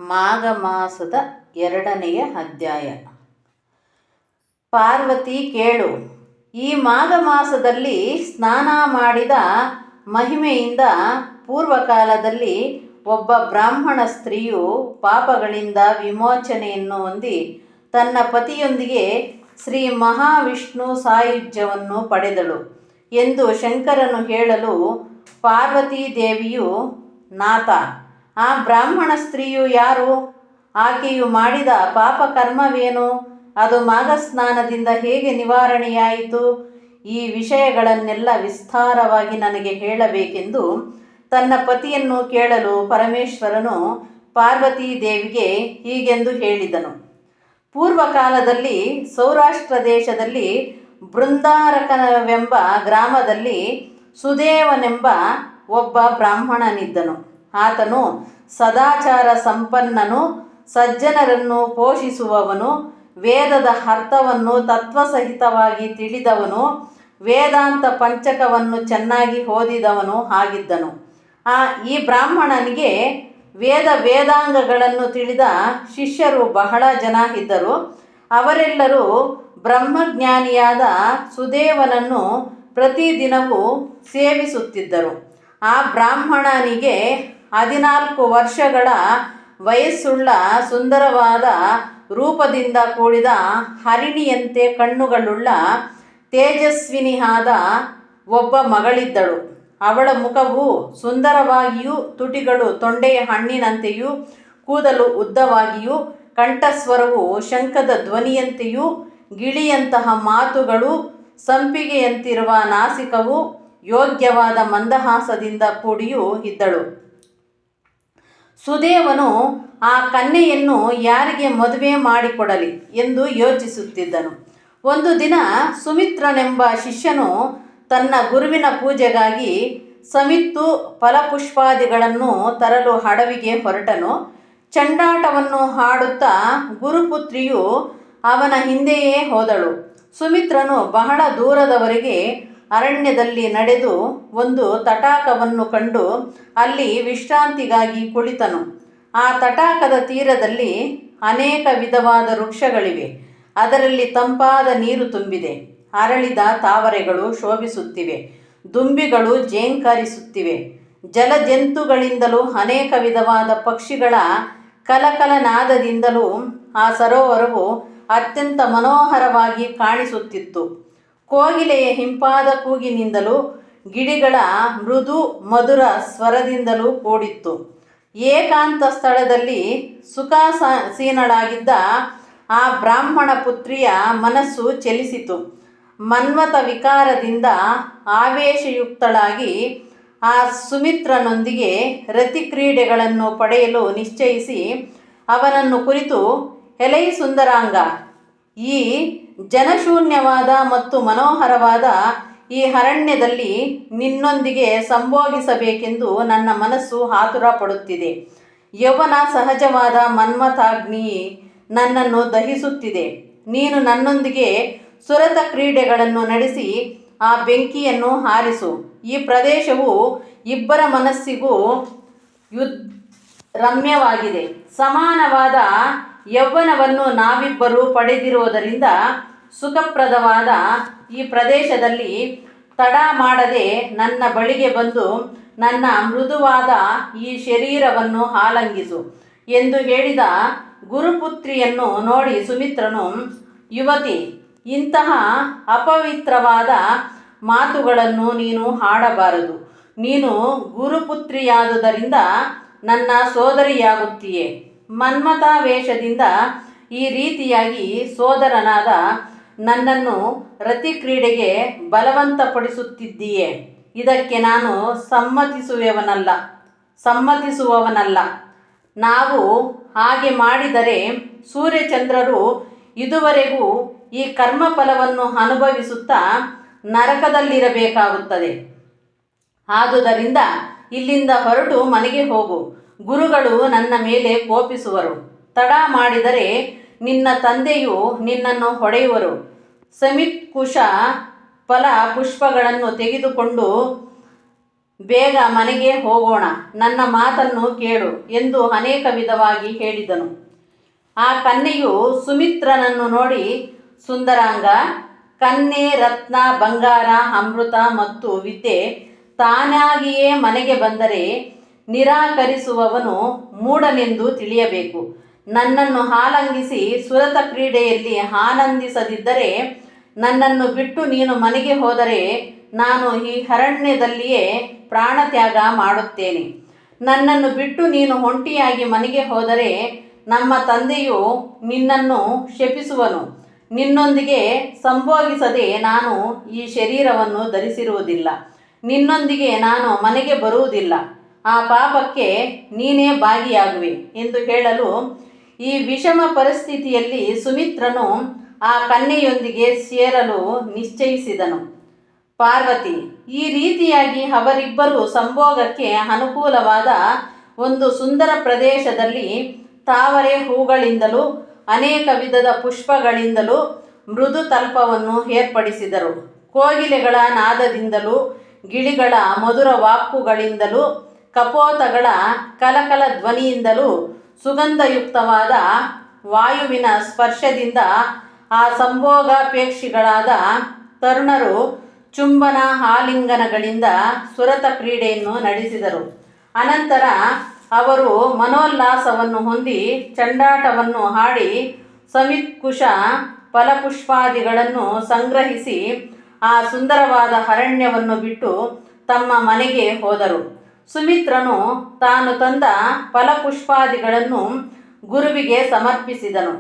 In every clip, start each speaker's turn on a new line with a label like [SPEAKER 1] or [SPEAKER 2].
[SPEAKER 1] ಮಾಘ ಮಾಸದ 2ನೆಯ ಅಧ್ಯಾಯ. ಪಾರ್ವತಿ ಕೇಳು, ಈ ಮಾಘ ಮಾಸದಲ್ಲಿ ಸ್ನಾನ ಮಾಡಿದ ಮಹಿಮೆಯಿಂದ ಪೂರ್ವಕಾಲದಲ್ಲಿ ಒಬ್ಬ ಬ್ರಾಹ್ಮಣ ಸ್ತ್ರೀಯು ಪಾಪಗಳಿಂದ ವಿಮೋಚನೆಯನ್ನು ಹೊಂದಿ ತನ್ನ ಪತಿಯೊಂದಿಗೆ ಶ್ರೀ ಮಹಾವಿಷ್ಣು ಸಾಯುಜ್ಯವನ್ನು ಪಡೆದಳು ಎಂದು ಶಂಕರನು ಹೇಳಲು, ಪಾರ್ವತೀ ದೇವಿಯು, ನಾಥ, ಆ ಬ್ರಾಹ್ಮಣ ಸ್ತ್ರೀಯು ಯಾರು? ಆಕೆಯು ಮಾಡಿದ ಪಾಪಕರ್ಮವೇನು? ಅದು ಮಾಘಸ್ನಾನದಿಂದ ಹೇಗೆ ನಿವಾರಣೆಯಾಯಿತು? ಈ ವಿಷಯಗಳನ್ನೆಲ್ಲ ವಿಸ್ತಾರವಾಗಿ ನನಗೆ ಹೇಳಬೇಕೆಂದು ತನ್ನ ಪತಿಯನ್ನು ಕೇಳಲು ಪರಮೇಶ್ವರನು ಪಾರ್ವತೀ ದೇವಿಗೆ ಹೀಗೆಂದು ಹೇಳಿದನು. ಪೂರ್ವಕಾಲದಲ್ಲಿ ಸೌರಾಷ್ಟ್ರ ದೇಶದಲ್ಲಿ ಬೃಂದಾರಕವೆಂಬ ಗ್ರಾಮದಲ್ಲಿ ಸುದೇವನೆಂಬ ಒಬ್ಬ ಬ್ರಾಹ್ಮಣನಿದ್ದನು. ಆತನು ಸದಾಚಾರ ಸಂಪನ್ನನು, ಸಜ್ಜನರನ್ನು ಪೋಷಿಸುವವನು, ವೇದದ ಅರ್ಥವನ್ನು ತತ್ವಸಹಿತವಾಗಿ ತಿಳಿದವನು, ವೇದಾಂತ ಪಂಚಕವನ್ನು ಚೆನ್ನಾಗಿ ಓದಿದವನು ಆಗಿದ್ದನು. ಈ ಬ್ರಾಹ್ಮಣನಿಗೆ ವೇದಾಂಗಗಳನ್ನು ತಿಳಿದ ಶಿಷ್ಯರು ಬಹಳ ಜನ ಇದ್ದರು. ಅವರೆಲ್ಲರೂ ಬ್ರಹ್ಮಜ್ಞಾನಿಯಾದ ಸುದೇವನನ್ನು ಪ್ರತಿದಿನವೂ ಸೇವಿಸುತ್ತಿದ್ದರು. ಆ ಬ್ರಾಹ್ಮಣನಿಗೆ 14 ವರ್ಷಗಳ ವಯಸ್ಸುಳ್ಳ ಸುಂದರವಾದ ರೂಪದಿಂದ ಕೂಡಿದ ಹರಿಣಿಯಂತೆ ಕಣ್ಣುಗಳುಳ್ಳ ತೇಜಸ್ವಿನಿಯಾದ ಒಬ್ಬ ಮಗಳಿದ್ದಳು. ಅವಳ ಮುಖವು ಸುಂದರವಾಗಿಯೂ, ತುಟಿಗಳು ತೊಂಡೆಯ ಹಣ್ಣಿನಂತೆಯೂ, ಕೂದಲು ಉದ್ದವಾಗಿಯೂ, ಕಂಠಸ್ವರವು ಶಂಖದ ಧ್ವನಿಯಂತೆಯೂ, ಗಿಳಿಯಂತಹ ಮಾತುಗಳು, ಸಂಪಿಗೆಯಂತಿರುವ ನಾಸಿಕವು, ಯೋಗ್ಯವಾದ ಮಂದಹಾಸದಿಂದ ಕೂಡಿಯೂ ಇದ್ದಳು. ಸುದೇವನು ಆ ಕನ್ಯೆಯನ್ನು ಯಾರಿಗೆ ಮದುವೆ ಮಾಡಿಕೊಡಲಿ ಎಂದು ಯೋಚಿಸುತ್ತಿದ್ದನು. ಒಂದು ದಿನ ಸುಮಿತ್ರನೆಂಬ ಶಿಷ್ಯನು ತನ್ನ ಗುರುವಿನ ಪೂಜೆಗಾಗಿ ಸಮಿತ್ತು ಫಲಪುಷ್ಪಾದಿಗಳನ್ನು ತರಲು ಅಡವಿಗೆ ಹೊರಟನು. ಚಂಡಾಟವನ್ನು ಹಾಡುತ್ತಾ ಗುರುಪುತ್ರಿಯು ಅವನ ಹಿಂದೆಯೇ ಹೋದಳು. ಸುಮಿತ್ರನು ಬಹಳ ದೂರದವರೆಗೆ ಅರಣ್ಯದಲ್ಲಿ ನಡೆದು ಒಂದು ತಟಾಕವನ್ನು ಕಂಡು ಅಲ್ಲಿ ವಿಶ್ರಾಂತಿಗಾಗಿ ಕುಳಿತನು. ಆ ತಟಾಕದ ತೀರದಲ್ಲಿ ಅನೇಕ ವಿಧವಾದ ವೃಕ್ಷಗಳಿವೆ. ಅದರಲ್ಲಿ ತಂಪಾದ ನೀರು ತುಂಬಿದೆ. ಅರಳಿದ ತಾವರೆಗಳು ಶೋಭಿಸುತ್ತಿವೆ. ದುಂಬಿಗಳು ಝೇಂಕರಿಸುತ್ತಿವೆ. ಜಲಜಂತುಗಳಿಂದಲೂ ಅನೇಕ ವಿಧವಾದ ಪಕ್ಷಿಗಳ ಕಲಕಲನಾದದಿಂದಲೂ ಆ ಸರೋವರವು ಅತ್ಯಂತ ಮನೋಹರವಾಗಿ ಕಾಣಿಸುತ್ತಿತ್ತು. ಕೋಗಿಲೆಯ ಹಿಂಪಾದ ಕೂಗಿನಿಂದಲೂ ಗಿಳಿಗಳ ಮೃದು ಮಧುರ ಸ್ವರದಿಂದಲೂ ಕೂಡಿತ್ತು. ಏಕಾಂತ ಸ್ಥಳದಲ್ಲಿ ಸುಖಾಸೀನಳಾಗಿದ್ದ ಆ ಬ್ರಾಹ್ಮಣ ಪುತ್ರಿಯ ಮನಸ್ಸು ಚಲಿಸಿತು. ಮನ್ಮಥ ವಿಕಾರದಿಂದ ಆವೇಶಯುಕ್ತಳಾಗಿ ಆ ಸುಮಿತ್ರನೊಂದಿಗೆ ರತಿಕ್ರೀಡೆಗಳನ್ನು ಪಡೆಯಲು ನಿಶ್ಚಯಿಸಿ ಅವನನ್ನು ಕುರಿತು, ಎಲೈ ಸುಂದರಾಂಗ, ಈ ಜನಶೂನ್ಯವಾದ ಮತ್ತು ಮನೋಹರವಾದ ಈ ಅರಣ್ಯದಲ್ಲಿ ನಿನ್ನೊಂದಿಗೆ ಸಂಭೋಗಿಸಬೇಕೆಂದು ನನ್ನ ಮನಸ್ಸು ಆತುರ ಪಡುತ್ತಿದೆ. ಯೌವನ ಸಹಜವಾದ ಮನ್ಮಥಾಗ್ನಿ ನನ್ನನ್ನು ದಹಿಸುತ್ತಿದೆ. ನೀನು ನನ್ನೊಂದಿಗೆ ಸುರತ ಕ್ರೀಡೆಗಳನ್ನು ನಡೆಸಿ ಆ ಬೆಂಕಿಯನ್ನು ಆರಿಸು. ಈ ಪ್ರದೇಶವು ಇಬ್ಬರ ಮನಸ್ಸಿಗೂ ರಮ್ಯವಾಗಿದೆ. ಸಮಾನವಾದ ಯೌವನವನ್ನು ನಾವಿಬ್ಬರೂ ಪಡೆದಿರುವುದರಿಂದ ಸುಖಪ್ರದವಾದ ಈ ಪ್ರದೇಶದಲ್ಲಿ ತಡ ಮಾಡದೆ ನನ್ನ ಬಳಿಗೆ ಬಂದು ನನ್ನ ಮೃದುವಾದ ಈ ಶರೀರವನ್ನು ಆಲಂಗಿಸು ಎಂದು ಹೇಳಿದ ಗುರುಪುತ್ರಿಯನ್ನು ನೋಡಿ ಸುಮಿತ್ರನು, ಯುವತಿ, ಇಂತಹ ಅಪವಿತ್ರವಾದ ಮಾತುಗಳನ್ನು ನೀನು ಆಡಬಾರದು. ನೀನು ಗುರುಪುತ್ರಿಯಾದುದರಿಂದ ನನ್ನ ಸೋದರಿಯಾಗುತ್ತೀಯೆ. ಮನ್ಮಥಾವೇಶದಿಂದ ಈ ರೀತಿಯಾಗಿ ಸೋದರನಾದ ನನ್ನನ್ನು ರತಿಕ್ರೀಡೆಗೆ ಬಲವಂತಪಡಿಸುತ್ತಿದ್ದೀಯೆ. ಇದಕ್ಕೆ ನಾನು ಸಮ್ಮತಿಸುವವನಲ್ಲ. ನಾವು ಹಾಗೆ ಮಾಡಿದರೆ ಸೂರ್ಯಚಂದ್ರರು ಇದುವರೆಗೂ ಈ ಕರ್ಮಫಲವನ್ನು ಅನುಭವಿಸುತ್ತಾ ನರಕದಲ್ಲಿರಬೇಕಾಗುತ್ತದೆ. ಆದುದರಿಂದ ಇಲ್ಲಿಂದ ಹೊರಟು ಮನೆಗೆ ಹೋಗು. ಗುರುಗಳು ನನ್ನ ಮೇಲೆ ಕೋಪಿಸುವರು. ತಡ ಮಾಡಿದರೆ ನಿನ್ನ ತಂದೆಯು ನಿನ್ನನ್ನು ಹೊಡೆಯುವರು. ಸಮಿತ್ಕುಶ ಫಲ ಪುಷ್ಪಗಳನ್ನು ತೆಗೆದುಕೊಂಡು ಬೇಗ ಮನೆಗೆ ಹೋಗೋಣ, ನನ್ನ ಮಾತನ್ನು ಕೇಳು ಎಂದು ಅನೇಕ ವಿಧವಾಗಿ ಹೇಳಿದನು. ಆ ಕನ್ಯೆಯು ಸುಮಿತ್ರನನ್ನು ನೋಡಿ, ಸುಂದರಾಂಗ, ಕನ್ಯೆ, ರತ್ನ, ಬಂಗಾರ, ಅಮೃತ ಮತ್ತು ವಿದ್ಯೆ ತಾನಾಗಿಯೇ ಮನೆಗೆ ಬಂದರೆ ನಿರಾಕರಿಸುವವನು ಮೂಢನೆಂದು ತಿಳಿಯಬೇಕು. ನನ್ನನ್ನು ಆಲಂಗಿಸಿ ಸುರತ ಕ್ರೀಡೆಯಲ್ಲಿ ಆನಂದಿಸದಿದ್ದರೆ ನನ್ನನ್ನು ಬಿಟ್ಟು ನೀನು ಮನೆಗೆ ಹೋದರೆ ನಾನು ಈ ಅರಣ್ಯದಲ್ಲಿಯೇ ಪ್ರಾಣತ್ಯಾಗ ಮಾಡುತ್ತೇನೆ. ನನ್ನನ್ನು ಬಿಟ್ಟು ನೀನು ಒಂಟಿಯಾಗಿ ಮನೆಗೆ ಹೋದರೆ ನಮ್ಮ ತಂದೆಯು ನಿನ್ನನ್ನು ಶಪಿಸುವನು. ನಿನ್ನೊಂದಿಗೆ ಸಂಭೋಗಿಸದೆ ನಾನು ಈ ಶರೀರವನ್ನು ಧರಿಸಿರುವುದಿಲ್ಲ. ನಿನ್ನೊಂದಿಗೆ ನಾನು ಮನೆಗೆ ಬರುವುದಿಲ್ಲ. ಆ ಪಾಪಕ್ಕೆ ನೀನೇ ಭಾಗಿಯಾಗುವೆ ಎಂದು ಹೇಳಲು, ಈ ವಿಷಮ ಪರಿಸ್ಥಿತಿಯಲ್ಲಿ ಸುಮಿತ್ರನು ಆ ಕನ್ಯೆಯೊಂದಿಗೆ ಸೇರಲು ನಿಶ್ಚಯಿಸಿದನು. ಪಾರ್ವತಿ, ಈ ರೀತಿಯಾಗಿ ಅವರಿಬ್ಬರು ಸಂಭೋಗಕ್ಕೆ ಅನುಕೂಲವಾದ ಒಂದು ಸುಂದರ ಪ್ರದೇಶದಲ್ಲಿ ತಾವರೆ ಹೂಗಳಿಂದಲೂ ಅನೇಕ ವಿಧದ ಪುಷ್ಪಗಳಿಂದಲೂ ಮೃದು ತಲ್ಪವನ್ನು ಏರ್ಪಡಿಸಿದರು. ಕೋಗಿಲೆಗಳ ನಾದದಿಂದಲೂ ಗಿಳಿಗಳ ಮಧುರ ವಾಕ್ಕುಗಳಿಂದಲೂ ಕಪೋತಗಳ ಕಲಕಲ ಧ್ವನಿಯಿಂದಲೂ ಸುಗಂಧಯುಕ್ತವಾದ ವಾಯುವಿನ ಸ್ಪರ್ಶದಿಂದ ಆ ಸಂಭೋಗಾಪೇಕ್ಷಿಗಳಾದ ತರುಣರು ಚುಂಬನ ಆಲಿಂಗನಗಳಿಂದ ಸುರತ ಕ್ರೀಡೆಯನ್ನು ನಡೆಸಿದರು. ಅನಂತರ ಅವರು ಮನೋಲ್ಲಾಸವನ್ನು ಹೊಂದಿ ಚಂಡಾಟವನ್ನು ಆಡಿ ಸಮಿತ್ಕುಶ ಫಲಪುಷ್ಪಾದಿಗಳನ್ನು ಸಂಗ್ರಹಿಸಿ ಆ ಸುಂದರವಾದ ಅರಣ್ಯವನ್ನು ಬಿಟ್ಟು ತಮ್ಮ ಮನೆಗೆ ಹೋದರು. ಸುಮಿತ್ರನು ತಾನು ತಂದ ಫಲಪುಷ್ಪಾದಿಗಳನ್ನು ಗುರುವಿಗೆ ಸಮರ್ಪಿಸಿದನು.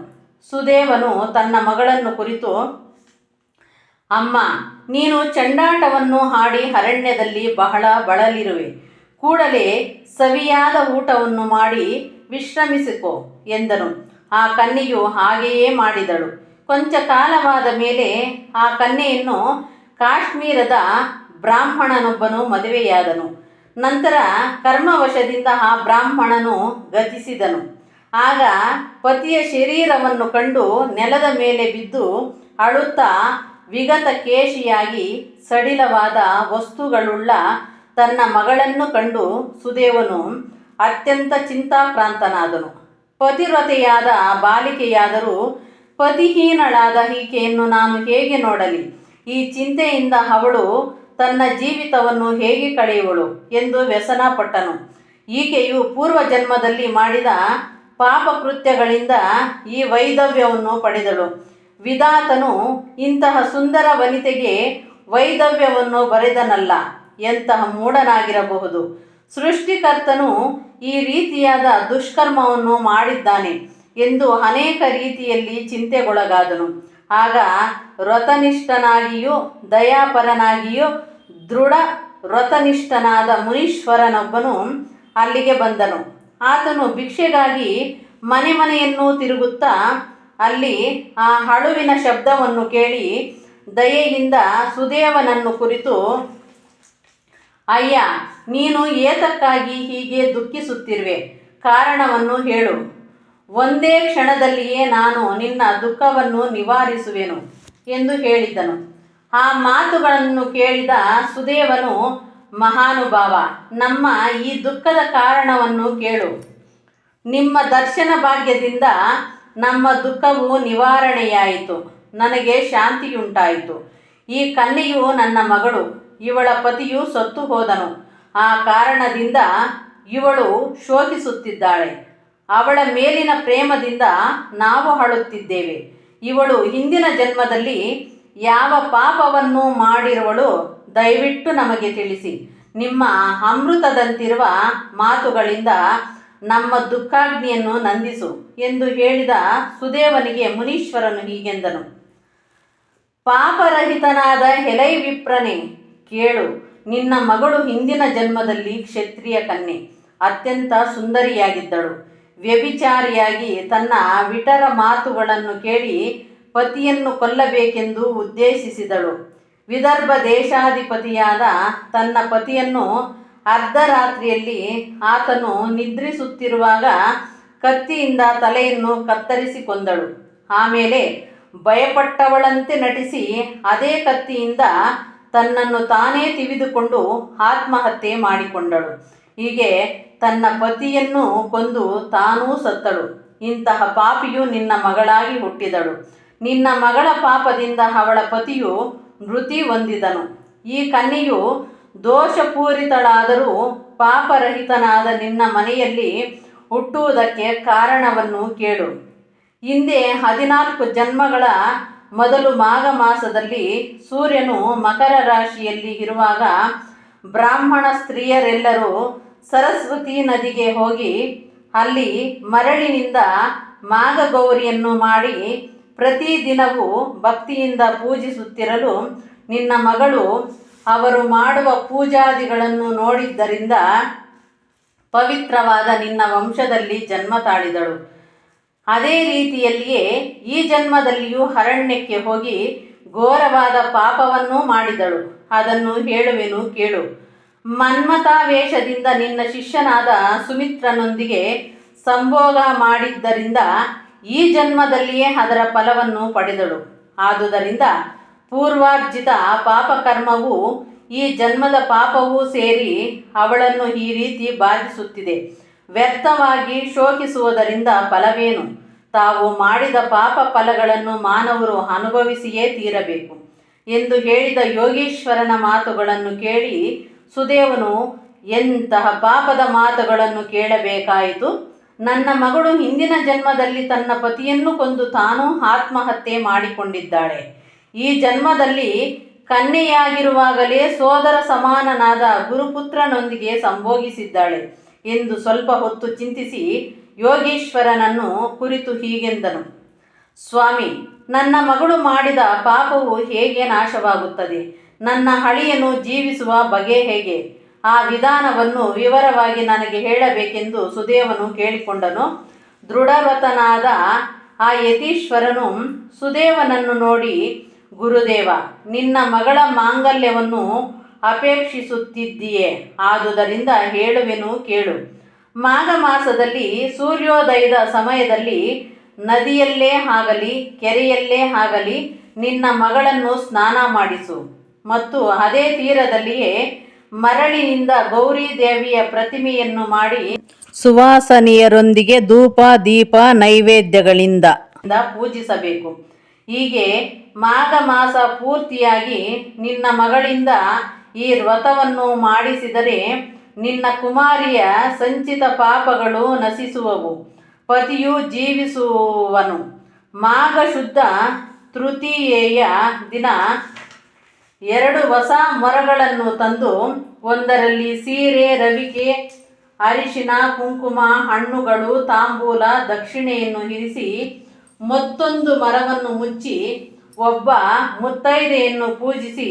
[SPEAKER 1] ಸುದೇವನು ತನ್ನ ಮಗಳನ್ನು ಕುರಿತು, ಅಮ್ಮ, ನೀನು ಚಂಡಾಟವನ್ನು ಆಡಿ ಅರಣ್ಯದಲ್ಲಿ ಬಹಳ ಬಳಲಿರುವೆ. ಕೂಡಲೇ ಸವಿಯಾದ ಊಟವನ್ನು ಮಾಡಿ ವಿಶ್ರಮಿಸಿಕೋ ಎಂದನು. ಆ ಕನ್ಯೆಯು ಹಾಗೆಯೇ ಮಾಡಿದಳು. ಕೊಂಚ ಕಾಲವಾದ ಮೇಲೆ ಆ ಕನ್ಯೆಯನ್ನು ಕಾಶ್ಮೀರದ ಬ್ರಾಹ್ಮಣನೊಬ್ಬನು ಮದುವೆಯಾದನು. ನಂತರ ಕರ್ಮವಶದಿಂದ ಆ ಬ್ರಾಹ್ಮಣನು ಗತಿಸಿದನು. ಆಗ ಪತಿಯ ಶರೀರವನ್ನು ಕಂಡು ನೆಲದ ಮೇಲೆ ಬಿದ್ದು ಅಳುತ್ತಾ ವಿಗತ ಕೇಶಿಯಾಗಿ ಸಡಿಲವಾದ ವಸ್ತುಗಳುಳ್ಳ ತನ್ನ ಮಗಳನ್ನು ಕಂಡು ಸುದೇವನು ಅತ್ಯಂತ ಚಿಂತಾಕ್ರಾಂತನಾದನು. ಪತಿವ್ರತೆಯಾದ ಬಾಲಿಕೆಯಾದರೂ ಪತಿಹೀನಳಾದ ಈಕೆಯನ್ನು ನಾನು ಹೇಗೆ ನೋಡಲಿ? ಈ ಚಿಂತೆಯಿಂದ ಅವಳು ತನ್ನ ಜೀವಿತವನ್ನು ಹೇಗೆ ಕಳೆಯುವಳು ಎಂದು ವ್ಯಸನಪಟ್ಟನು. ಈಕೆಯು ಪೂರ್ವಜನ್ಮದಲ್ಲಿ ಮಾಡಿದ ಪಾಪಕೃತ್ಯಗಳಿಂದ ಈ ವೈಧವ್ಯವನ್ನು ಪಡೆದಳು. ವಿಧಾತನು ಇಂತಹ ಸುಂದರ ವನಿತೆಗೆ ವೈಧವ್ಯವನ್ನು ಬರೆದನಲ್ಲ, ಎಂತಹ ಮೂಢನಾಗಿರಬಹುದು. ಸೃಷ್ಟಿಕರ್ತನು ಈ ರೀತಿಯಾದ ದುಷ್ಕರ್ಮವನ್ನು ಮಾಡಿದ್ದಾನೆ ಎಂದು ಅನೇಕ ರೀತಿಯಲ್ಲಿ ಚಿಂತೆಗೊಳಗಾದನು. ಆಗ ವ್ರತನಿಷ್ಠನಾಗಿಯೂ ದಯಾಪರನಾಗಿಯೂ ದೃಢ ವ್ರತನಿಷ್ಠನಾದ ಮುನೀಶ್ವರನೊಬ್ಬನು ಅಲ್ಲಿಗೆ ಬಂದನು. ಆತನು ಭಿಕ್ಷೆಗಾಗಿ ಮನೆ ಮನೆಯನ್ನು ತಿರುಗುತ್ತಾ ಅಲ್ಲಿ ಆ ಅಳುವಿನ ಶಬ್ದವನ್ನು ಕೇಳಿ ದಯೆಯಿಂದ ಸುದೇವನನ್ನು ಕುರಿತು, ಅಯ್ಯ, ನೀನು ಏತಕ್ಕಾಗಿ ಹೀಗೆ ದುಃಖಿಸುತ್ತಿರುವೆ? ಕಾರಣವನ್ನು ಹೇಳು. ಒಂದೇ ಕ್ಷಣದಲ್ಲಿಯೇ ನಾನು ನಿನ್ನ ದುಃಖವನ್ನು ನಿವಾರಿಸುವೆನು ಎಂದು ಹೇಳಿದನು. ಆ ಮಾತುಗಳನ್ನು ಕೇಳಿದ ಸುದೇವನು, ಮಹಾನುಭಾವ, ನಮ್ಮ ಈ ದುಃಖದ ಕಾರಣವನ್ನು ಕೇಳು. ನಿಮ್ಮ ದರ್ಶನ ಭಾಗ್ಯದಿಂದ ನಮ್ಮ ದುಃಖವು ನಿವಾರಣೆಯಾಯಿತು, ನನಗೆ ಶಾಂತಿಯುಂಟಾಯಿತು. ಈ ಕನ್ಯೆಯು ನನ್ನ ಮಗಳು, ಇವಳ ಪತಿಯು ಸತ್ತು ಹೋದನು. ಆ ಕಾರಣದಿಂದ ಇವಳು ಶೋಕಿಸುತ್ತಿದ್ದಾಳೆ. ಅವಳ ಮೇಲಿನ ಪ್ರೇಮದಿಂದ ನಾವು ಅಳುತ್ತಿದ್ದೇವೆ. ಇವಳು ಹಿಂದಿನ ಜನ್ಮದಲ್ಲಿ ಯಾವ ಪಾಪವನ್ನು ಮಾಡಿರುವಳು? ದಯವಿಟ್ಟು ನಮಗೆ ತಿಳಿಸಿ. ನಿಮ್ಮ ಅಮೃತದಂತಿರುವ ಮಾತುಗಳಿಂದ ನಮ್ಮ ದುಃಖಾಗ್ನಿಯನ್ನು ನಂದಿಸು ಎಂದು ಹೇಳಿದ ಸುದೇವನಿಗೆ ಮುನೀಶ್ವರನು ಹೀಗೆಂದನು. ಪಾಪರಹಿತನಾದ ಎಲೈ ವಿಪ್ರನೇ, ಕೇಳು. ನಿನ್ನ ಮಗಳು ಹಿಂದಿನ ಜನ್ಮದಲ್ಲಿ ಕ್ಷತ್ರಿಯ ಕನ್ಯೆ, ಅತ್ಯಂತ ಸುಂದರಿಯಾಗಿದ್ದಳು. ವ್ಯಭಿಚಾರಿಯಾಗಿ ತನ್ನ ವಿಟರ ಮಾತುಗಳನ್ನು ಕೇಳಿ ಪತಿಯನ್ನು ಕೊಲ್ಲಬೇಕೆಂದು ಉದ್ದೇಶಿಸಿದಳು. ವಿದರ್ಭ ದೇಶಾಧಿಪತಿಯಾದ ತನ್ನ ಪತಿಯನ್ನು ಅರ್ಧರಾತ್ರಿಯಲ್ಲಿ ಆತನು ನಿದ್ರಿಸುತ್ತಿರುವಾಗ ಕತ್ತಿಯಿಂದ ತಲೆಯನ್ನು ಕತ್ತರಿಸಿ ಕೊಂದಳು. ಆಮೇಲೆ ಭಯಪಟ್ಟವಳಂತೆ ನಟಿಸಿ ಅದೇ ಕತ್ತಿಯಿಂದ ತನ್ನನ್ನು ತಾನೇ ತಿವಿದುಕೊಂಡು ಆತ್ಮಹತ್ಯೆ ಮಾಡಿಕೊಂಡಳು. ಹೀಗೆ ತನ್ನ ಪತಿಯನ್ನು ಕೊಂದು ತಾನೂ ಸತ್ತಳು. ಇಂತಹ ಪಾಪಿಯು ನಿನ್ನ ಮಗಳಾಗಿ ಹುಟ್ಟಿದಳು. ನಿನ್ನ ಮಗಳ ಪಾಪದಿಂದ ಅವಳ ಪತಿಯು ಮೃತಿ ಹೊಂದಿದನು. ಈ ಕನ್ಯೆಯು ದೋಷಪೂರಿತಳಾದರೂ ಪಾಪರಹಿತನಾದ ನಿನ್ನ ಮನೆಯಲ್ಲಿ ಹುಟ್ಟುವುದಕ್ಕೆ ಕಾರಣವನ್ನು ಕೇಳು. ಹಿಂದೆ 14 ಜನ್ಮಗಳ ಮೊದಲು ಮಾಘ ಮಾಸದಲ್ಲಿ ಸೂರ್ಯನು ಮಕರ ರಾಶಿಯಲ್ಲಿ ಇರುವಾಗ ಬ್ರಾಹ್ಮಣ ಸ್ತ್ರೀಯರೆಲ್ಲರೂ ಸರಸ್ವತಿ ನದಿಗೆ ಹೋಗಿ ಅಲ್ಲಿ ಮರಳಿನಿಂದ ಮಾಘಗೌರಿಯನ್ನು ಮಾಡಿ ಪ್ರತಿದಿನವೂ ಭಕ್ತಿಯಿಂದ ಪೂಜಿಸುತ್ತಿರಲು ನಿನ್ನ ಮಗಳು ಅವರು ಮಾಡುವ ಪೂಜಾದಿಗಳನ್ನು ನೋಡಿದ್ದರಿಂದ ಪವಿತ್ರವಾದ ನಿನ್ನ ವಂಶದಲ್ಲಿ ಜನ್ಮ ತಾಳಿದಳು. ಅದೇ ರೀತಿಯಲ್ಲಿಯೇ ಈ ಜನ್ಮದಲ್ಲಿಯೂ ಅರಣ್ಯಕ್ಕೆ ಹೋಗಿ ಘೋರವಾದ ಪಾಪವನ್ನೂ ಮಾಡಿದಳು. ಅದನ್ನು ಹೇಳುವೆನು ಕೇಳು. ಮನ್ಮಥಾವೇಶದಿಂದ ನಿನ್ನ ಶಿಷ್ಯನಾದ ಸುಮಿತ್ರನೊಂದಿಗೆ ಸಂಭೋಗ ಮಾಡಿದ್ದರಿಂದ ಈ ಜನ್ಮದಲ್ಲಿಯೇ ಅದರ ಫಲವನ್ನು ಪಡೆದಳು. ಆದುದರಿಂದ ಪೂರ್ವಾರ್ಜಿತ ಪಾಪಕರ್ಮವು ಈ ಜನ್ಮದ ಪಾಪವೂ ಸೇರಿ ಅವಳನ್ನು ಈ ರೀತಿ ಬಾಧಿಸುತ್ತಿದೆ. ವ್ಯರ್ಥವಾಗಿ ಶೋಕಿಸುವುದರಿಂದ ಫಲವೇನು? ತಾವು ಮಾಡಿದ ಪಾಪ ಫಲಗಳನ್ನು ಮಾನವರು ಅನುಭವಿಸಿಯೇ ತೀರಬೇಕು ಎಂದು ಹೇಳಿದ ಯೋಗೀಶ್ವರನ ಮಾತುಗಳನ್ನು ಕೇಳಿ ಸುದೇವನು ಎಂತಹ ಪಾಪದ ಮಾತುಗಳನ್ನು ಕೇಳಬೇಕಾಯಿತು. ನನ್ನ ಮಗಳು ಹಿಂದಿನ ಜನ್ಮದಲ್ಲಿ ತನ್ನ ಪತಿಯನ್ನು ಕೊಂದು ತಾನೂ ಆತ್ಮಹತ್ಯೆ ಮಾಡಿಕೊಂಡಿದ್ದಾಳೆ. ಈ ಜನ್ಮದಲ್ಲಿ ಕನ್ಯೆಯಾಗಿರುವಾಗಲೇ ಸೋದರ ಸಮಾನನಾದ ಗುರುಪುತ್ರನೊಂದಿಗೆ ಸಂಭೋಗಿಸಿದ್ದಾಳೆ ಎಂದು ಸ್ವಲ್ಪ ಹೊತ್ತು ಚಿಂತಿಸಿ ಯೋಗೀಶ್ವರನನ್ನು ಕುರಿತು ಹೀಗೆಂದನು. ಸ್ವಾಮಿ, ನನ್ನ ಮಗಳು ಮಾಡಿದ ಪಾಪವು ಹೇಗೆ ನಾಶವಾಗುತ್ತದೆ? ನನ್ನ ಅಳಿಯನು ಜೀವಿಸುವ ಬಗೆ ಹೇಗೆ? ಆ ವಿಧಾನವನ್ನು ವಿವರವಾಗಿ ನನಗೆ ಹೇಳಬೇಕೆಂದು ಸುದೇವನು ಕೇಳಿಕೊಂಡನು. ದೃಢವ್ರತನಾದ ಆ ಯತೀಶ್ವರನು ಸುದೇವನನ್ನು ನೋಡಿ, ಗುರುದೇವ, ನಿನ್ನ ಮಗಳ ಮಾಂಗಲ್ಯವನ್ನು ಅಪೇಕ್ಷಿಸುತ್ತಿದ್ದೀಯೆ. ಆದುದರಿಂದ ಹೇಳುವೆನು ಕೇಳು. ಮಾಘ ಮಾಸದಲ್ಲಿ ಸೂರ್ಯೋದಯದ ಸಮಯದಲ್ಲಿ ನದಿಯಲ್ಲೇ ಆಗಲಿ ಕೆರೆಯಲ್ಲೇ ಆಗಲಿ ನಿನ್ನ ಮಗಳನ್ನು ಸ್ನಾನ ಮಾಡಿಸು. ಮತ್ತು ಅದೇ ತೀರದಲ್ಲಿಯೇ ಮರಳಿನಿಂದ ಗೌರಿ ದೇವಿಯ ಪ್ರತಿಮೆಯನ್ನು ಮಾಡಿ ಸುವಾಸನೆಯರೊಂದಿಗೆ ಧೂಪ ದೀಪ ನೈವೇದ್ಯಗಳಿಂದ ಪೂಜಿಸಬೇಕು. ಹೀಗೆ ಮಾಘ ಮಾಸ ಪೂರ್ತಿಯಾಗಿ ನಿನ್ನ ಮಗಳಿಂದ ಈ ವ್ರತವನ್ನು ಮಾಡಿಸಿದರೆ ನಿನ್ನ ಕುಮಾರಿಯ ಸಂಚಿತ ಪಾಪಗಳು ನಶಿಸುವವು, ಪತಿಯು ಜೀವಿಸುವನು. ಮಾಘ ಶುದ್ಧ ತೃತೀಯೆಯ ದಿನ 2 ಹೊಸ ಮೊರಗಳನ್ನು ತಂದು ಒಂದರಲ್ಲಿ ಸೀರೆ, ರವಿಕೆ, ಅರಿಶಿನ, ಕುಂಕುಮ, ಹಣ್ಣುಗಳು, ತಾಂಬೂಲ, ದಕ್ಷಿಣೆಯನ್ನು ಇರಿಸಿ ಮತ್ತೊಂದು ಮರವನ್ನು ಮುಚ್ಚಿ ಒಬ್ಬ ಮುತ್ತೈದೆಯನ್ನು ಪೂಜಿಸಿ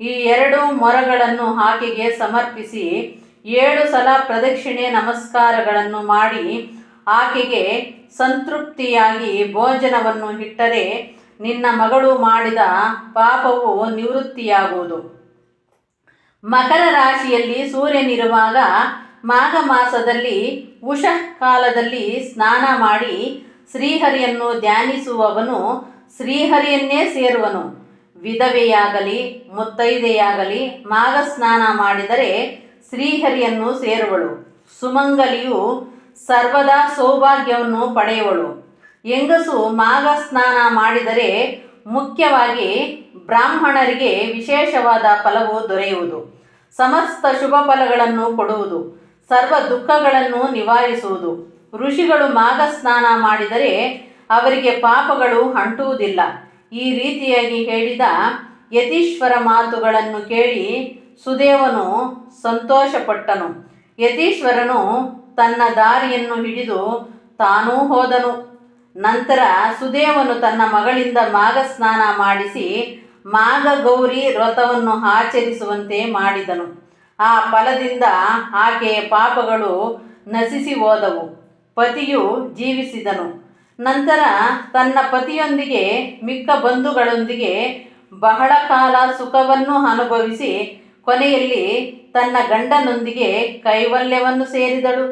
[SPEAKER 1] ಈ 2 ಮೊರಗಳನ್ನು ಆಕೆಗೆ ಸಮರ್ಪಿಸಿ 7 ಸಲ ಪ್ರದಕ್ಷಿಣೆ ನಮಸ್ಕಾರಗಳನ್ನು ಮಾಡಿ ಆಕೆಗೆ ಸಂತೃಪ್ತಿಯಾಗಿ ಭೋಜನವನ್ನು ಇಟ್ಟರೆ ನಿನ್ನ ಮಗಳು ಮಾಡಿದ ಪಾಪವು ನಿವೃತ್ತಿಯಾಗುವುದು. ಮಕರ ರಾಶಿಯಲ್ಲಿ ಸೂರ್ಯನಿರುವಾಗ ಮಾಘ ಮಾಸದಲ್ಲಿ ಉಷಃ ಕಾಲದಲ್ಲಿ ಸ್ನಾನ ಮಾಡಿ ಶ್ರೀಹರಿಯನ್ನು ಧ್ಯಾನಿಸುವವನು ಶ್ರೀಹರಿಯನ್ನೇ ಸೇರುವನು. ವಿಧವೆಯಾಗಲಿ ಮುತ್ತೈದೆಯಾಗಲಿ ಮಾಘ ಸ್ನಾನ ಮಾಡಿದರೆ ಶ್ರೀಹರಿಯನ್ನು ಸೇರುವಳು. ಸುಮಂಗಲಿಯು ಸರ್ವದಾ ಸೌಭಾಗ್ಯವನ್ನು ಪಡೆಯುವಳು. ಹೆಂಗಸು ಮಾಘ ಸ್ನಾನ ಮಾಡಿದರೆ ಮುಖ್ಯವಾಗಿ ಬ್ರಾಹ್ಮಣರಿಗೆ ವಿಶೇಷವಾದ ಫಲವು ದೊರೆಯುವುದು. ಸಮಸ್ತ ಶುಭ ಫಲಗಳನ್ನು ಕೊಡುವುದು. ಸರ್ವ ದುಃಖಗಳನ್ನು ನಿವಾರಿಸುವುದು. ಋಷಿಗಳು ಮಾಘ ಸ್ನಾನ ಮಾಡಿದರೆ ಅವರಿಗೆ ಪಾಪಗಳು ಅಂಟುವುದಿಲ್ಲ. ಈ ರೀತಿಯಾಗಿ ಹೇಳಿದ ಯತೀಶ್ವರ ಮಾತುಗಳನ್ನು ಕೇಳಿ ಸುದೇವನು ಸಂತೋಷಪಟ್ಟನು. ಯತೀಶ್ವರನು ತನ್ನ ದಾರಿಯನ್ನು ಹಿಡಿದು ತಾನೂ ಹೋದನು. ನಂತರ ಸುದೇವನು ತನ್ನ ಮಗಳಿಂದ ಮಾಘ ಸ್ನಾನ ಮಾಡಿಸಿ ಮಾಘ ಗೌರಿ ವ್ರತವನ್ನು ಆಚರಿಸುವಂತೆ ಮಾಡಿದನು. ಆ ಫಲದಿಂದ ಆಕೆಯ ಪಾಪಗಳು ನಶಿಸಿ ಹೋದವು. ಪತಿಯು ಜೀವಿಸಿದನು. ನಂತರ ತನ್ನ ಪತಿಯೊಂದಿಗೆ ಮಿಕ್ಕ ಬಂಧುಗಳೊಂದಿಗೆ ಬಹಳ ಕಾಲ ಸುಖವನ್ನು ಅನುಭವಿಸಿ ಕೊನೆಯಲ್ಲಿ ತನ್ನ ಗಂಡನೊಂದಿಗೆ ಕೈವಲ್ಯವನ್ನು ಸೇರಿದಳು.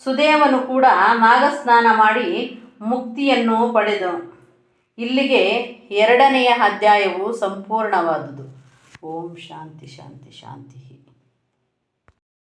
[SPEAKER 1] ಸುದೇವನು ಕೂಡ ಮಾಘ ಸ್ನಾನ ಮಾಡಿ ಮುಕ್ತಿಯನ್ನು ಪಡೆದನು. ಇಲ್ಲಿಗೆ 2ನೆಯ ಅಧ್ಯಾಯವು ಸಂಪೂರ್ಣವಾದುದು. ಓಂ ಶಾಂತಿ ಶಾಂತಿ ಶಾಂತಿ.